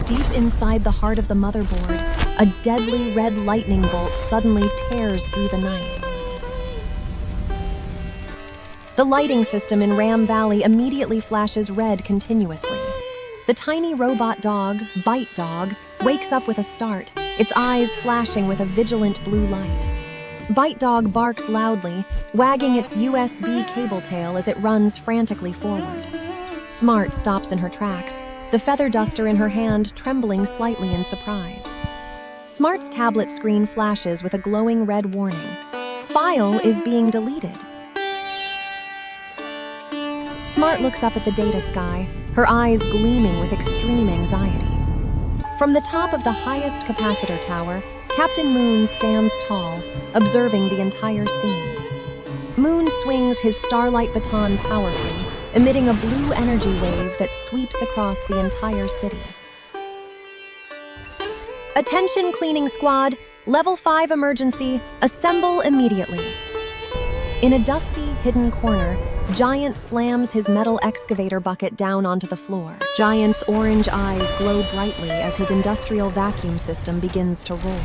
Deep inside the heart of the motherboard, a deadly red lightning bolt suddenly tears through the night. The lighting system in Ram Valley immediately flashes red continuously. The tiny robot dog, BYTE-DOG, wakes up with a start, its eyes flashing with a vigilant blue light. BYTE-DOG barks loudly, wagging its USB cable tail as it runs frantically forward. Smart stops in her tracks, the feather duster in her hand trembling slightly in surprise. Smart's tablet screen flashes with a glowing red warning. File is being deleted. Smart looks up at the data sky, her eyes gleaming with extreme anxiety. From the top of the highest capacitor tower, Captain Moon stands tall, observing the entire scene. Moon swings his starlight baton powerfully, emitting a blue energy wave that sweeps across the entire city. Attention cleaning squad, level 5 emergency, assemble immediately. In a dusty, hidden corner, Giant slams his metal excavator bucket down onto the floor. Giant's orange eyes glow brightly as his industrial vacuum system begins to roar.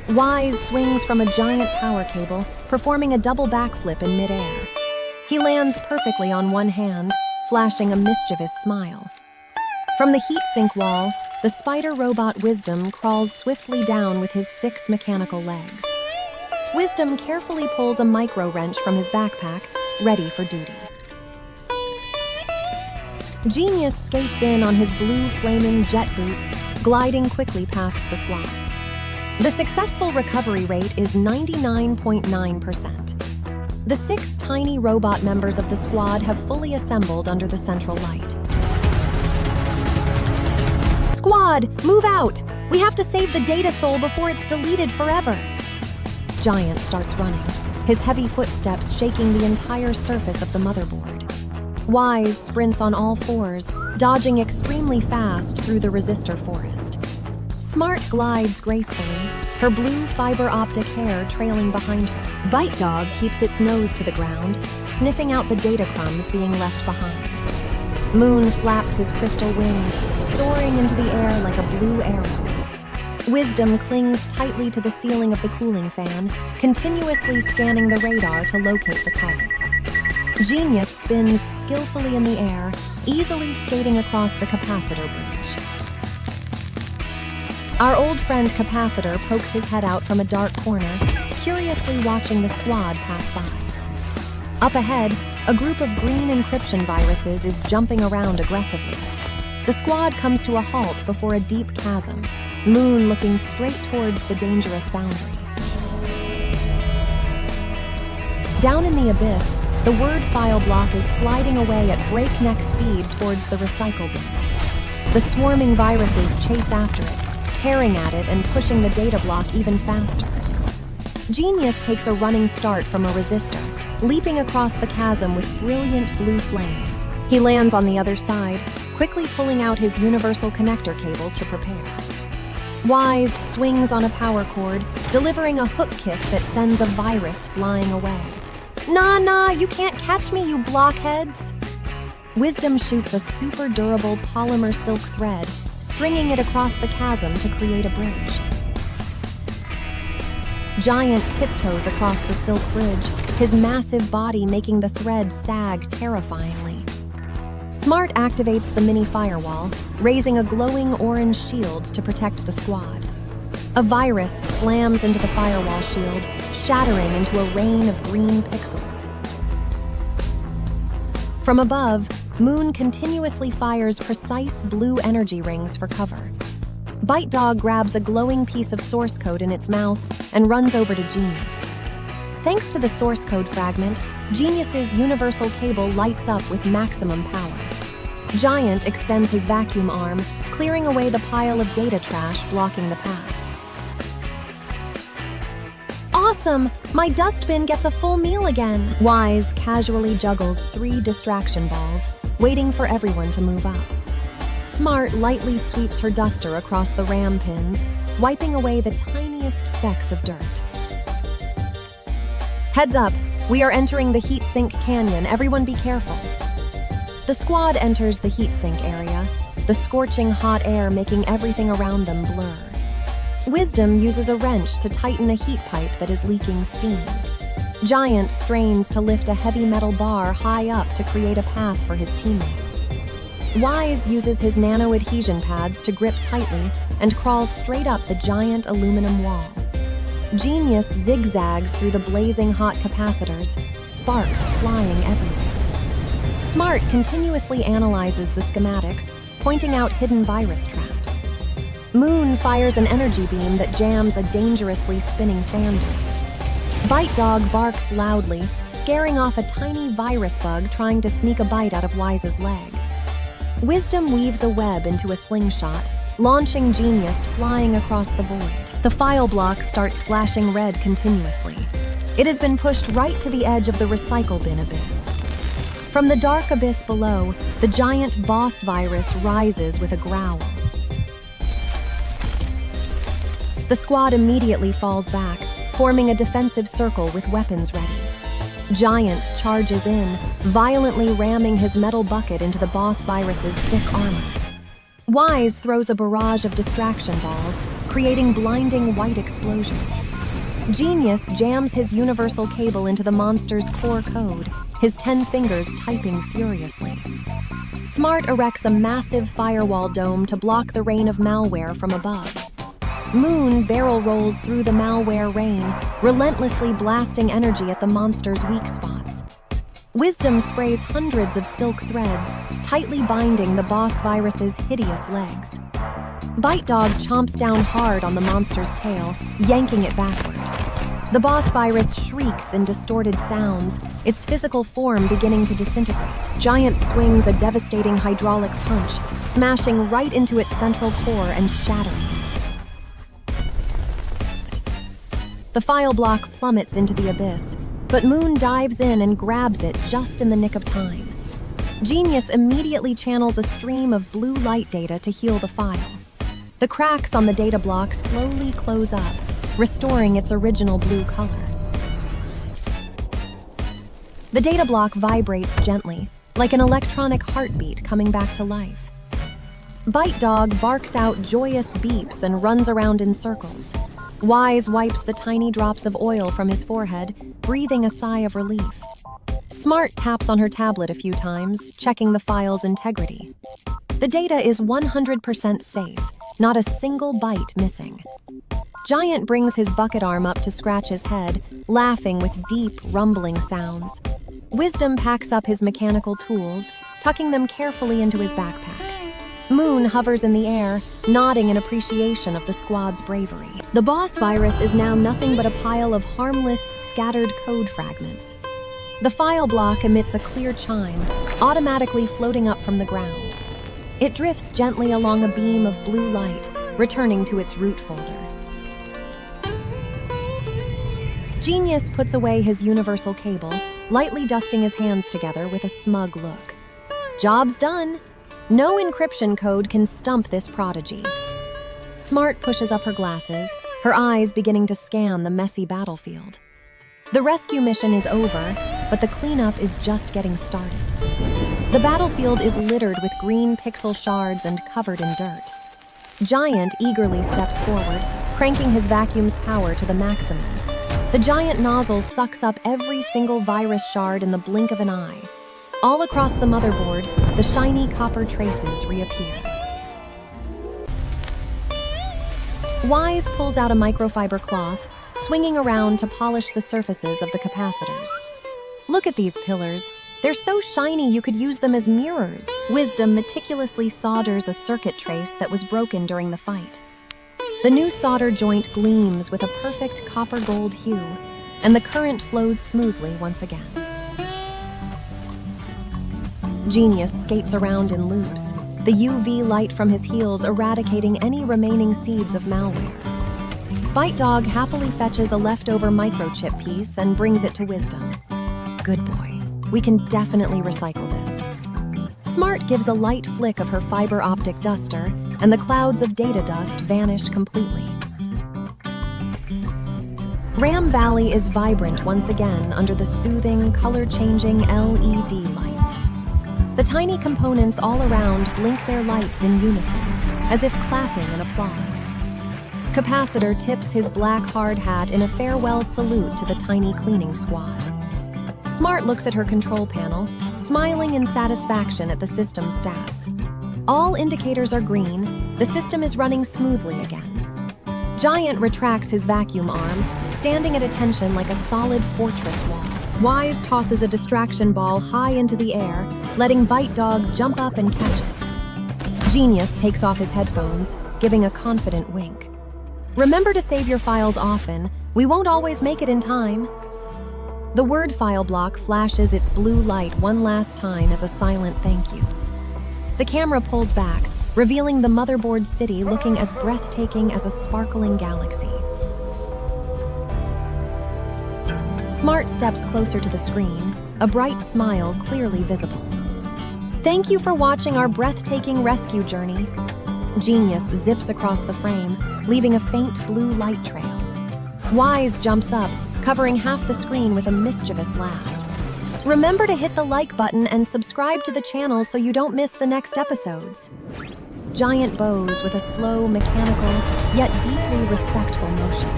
Wise swings from a giant power cable, performing a double backflip in midair. He lands perfectly on one hand, flashing a mischievous smile. From the heatsink wall, the spider robot Wisdom crawls swiftly down with his 6 mechanical legs. Wisdom carefully pulls a micro wrench from his backpack, ready for duty. Genius skates in on his blue flaming jet boots, gliding quickly past the slots. The successful recovery rate is 99.9%. The 6 tiny robot members of the squad have fully assembled under the central light. Squad, move out! We have to save the data soul before it's deleted forever. Giant starts running, his heavy footsteps shaking the entire surface of the motherboard. Wise sprints on all fours, dodging extremely fast through the resistor forest. Smart glides gracefully, her blue fiber optic hair trailing behind her. BYTE-DOG keeps its nose to the ground, sniffing out the data crumbs being left behind. Moon flaps his crystal wings, soaring into the air like a blue arrow. Wisdom clings tightly to the ceiling of the cooling fan, continuously scanning the radar to locate the target. Genius spins skillfully in the air, easily skating across the capacitor bridge. Our old friend Capacitor pokes his head out from a dark corner, curiously watching the squad pass by. Up ahead, a group of green encryption viruses is jumping around aggressively. The squad comes to a halt before a deep chasm, Moon looking straight towards the dangerous boundary. Down in the abyss, the word file block is sliding away at breakneck speed towards the recycle bin. The swarming viruses chase after it, tearing at it and pushing the data block even faster. Genius takes a running start from a resistor, leaping across the chasm with brilliant blue flames. He lands on the other side, quickly pulling out his universal connector cable to prepare. Wise swings on a power cord, delivering a hook kick that sends a virus flying away. Nah, you can't catch me, you blockheads! Wisdom shoots a super durable polymer silk thread, stringing it across the chasm to create a bridge. Giant tiptoes across the silk bridge, his massive body making the thread sag terrifyingly. Smart activates the mini firewall, raising a glowing orange shield to protect the squad. A virus slams into the firewall shield, shattering into a rain of green pixels. From above, Moon continuously fires precise blue energy rings for cover. BYTE-DOG grabs a glowing piece of source code in its mouth and runs over to Genius. Thanks to the source code fragment, Genius's universal cable lights up with maximum power. Giant extends his vacuum arm, clearing away the pile of data trash blocking the path. Awesome! My dustbin gets a full meal again! Wise casually juggles 3 distraction balls, waiting for everyone to move up. Smart lightly sweeps her duster across the ram pins, wiping away the tiniest specks of dirt. Heads up! We are entering the heatsink canyon. Everyone be careful. The squad enters the heatsink area, the scorching hot air making everything around them blur. Wisdom uses a wrench to tighten a heat pipe that is leaking steam. Giant strains to lift a heavy metal bar high up to create a path for his teammates. Wise uses his nano-adhesion pads to grip tightly and crawls straight up the giant aluminum wall. Genius zigzags through the blazing hot capacitors, sparks flying everywhere. Smart continuously analyzes the schematics, pointing out hidden virus traps. Moon fires an energy beam that jams a dangerously spinning fan blade. BYTE-DOG barks loudly, scaring off a tiny virus bug trying to sneak a bite out of Wise's leg. Wisdom weaves a web into a slingshot, launching Genius flying across the void. The file block starts flashing red continuously. It has been pushed right to the edge of the recycle bin abyss. From the dark abyss below, the giant boss virus rises with a growl. The squad immediately falls back, forming a defensive circle with weapons ready. Giant charges in, violently ramming his metal bucket into the boss virus's thick armor. Wise throws a barrage of distraction balls, creating blinding white explosions. Genius jams his universal cable into the monster's core code, his 10 fingers typing furiously. Smart erects a massive firewall dome to block the rain of malware from above. Moon barrel rolls through the malware rain, relentlessly blasting energy at the monster's weak spots. Wisdom sprays hundreds of silk threads, tightly binding the boss virus's hideous legs. BYTE-DOG chomps down hard on the monster's tail, yanking it backward. The boss virus shrieks in distorted sounds, its physical form beginning to disintegrate. Giant swings a devastating hydraulic punch, smashing right into its central core and shattering it. The file block plummets into the abyss, but Moon dives in and grabs it just in the nick of time. Genius immediately channels a stream of blue light data to heal the file. The cracks on the data block slowly close up, restoring its original blue color. The data block vibrates gently, like an electronic heartbeat coming back to life. BYTE-DOG barks out joyous beeps and runs around in circles. Wise wipes the tiny drops of oil from his forehead, breathing a sigh of relief. Smart taps on her tablet a few times, checking the file's integrity. The data is 100% safe, not a single byte missing. Giant brings his bucket arm up to scratch his head, laughing with deep, rumbling sounds. Wisdom packs up his mechanical tools, tucking them carefully into his backpack. Moon hovers in the air, nodding in appreciation of the squad's bravery. The boss virus is now nothing but a pile of harmless, scattered code fragments. The file block emits a clear chime, automatically floating up from the ground. It drifts gently along a beam of blue light, returning to its root folder. Genius puts away his universal cable, lightly dusting his hands together with a smug look. Job's done. No encryption code can stump this prodigy. Smart pushes up her glasses, her eyes beginning to scan the messy battlefield. The rescue mission is over, but the cleanup is just getting started. The battlefield is littered with green pixel shards and covered in dirt. Giant eagerly steps forward, cranking his vacuum's power to the maximum. The giant nozzle sucks up every single virus shard in the blink of an eye. All across the motherboard, the shiny copper traces reappear. Wise pulls out a microfiber cloth, swinging around to polish the surfaces of the capacitors. Look at these pillars. They're so shiny you could use them as mirrors. Wisdom meticulously solders a circuit trace that was broken during the fight. The new solder joint gleams with a perfect copper-gold hue, and the current flows smoothly once again. Genius skates around in loops, the UV light from his heels eradicating any remaining seeds of malware. BYTE-DOG happily fetches a leftover microchip piece and brings it to Wisdom. Good boy. We can definitely recycle this. Smart gives a light flick of her fiber optic duster, and the clouds of data dust vanish completely. Ram Valley is vibrant once again under the soothing, color-changing LED lights. The tiny components all around blink their lights in unison, as if clapping in applause. Capacitor tips his black hard hat in a farewell salute to the tiny cleaning squad. Smart looks at her control panel, smiling in satisfaction at the system stats. All indicators are green. The system is running smoothly again. Giant retracts his vacuum arm, standing at attention like a solid fortress wall. Wise tosses a distraction ball high into the air, letting BYTE-DOG jump up and catch it. Genius takes off his headphones, giving a confident wink. Remember to save your files often. We won't always make it in time. The Word file block flashes its blue light one last time as a silent thank you. The camera pulls back, revealing the motherboard city looking as breathtaking as a sparkling galaxy. Smart steps closer to the screen, a bright smile clearly visible. Thank you for watching our breathtaking rescue journey. Genius zips across the frame, leaving a faint blue light trail. Wise jumps up, covering half the screen with a mischievous laugh. Remember to hit the like button and subscribe to the channel so you don't miss the next episodes. Giant bows with a slow, mechanical, yet deeply respectful motion.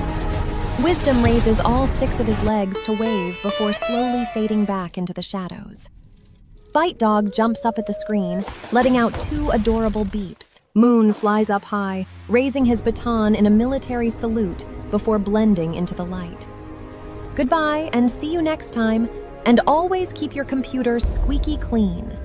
Wisdom raises all 6 of his legs to wave before slowly fading back into the shadows. BYTE-DOG jumps up at the screen, letting out 2 adorable beeps. Moon flies up high, raising his baton in a military salute before blending into the light. Goodbye, and see you next time, and always keep your computer squeaky clean.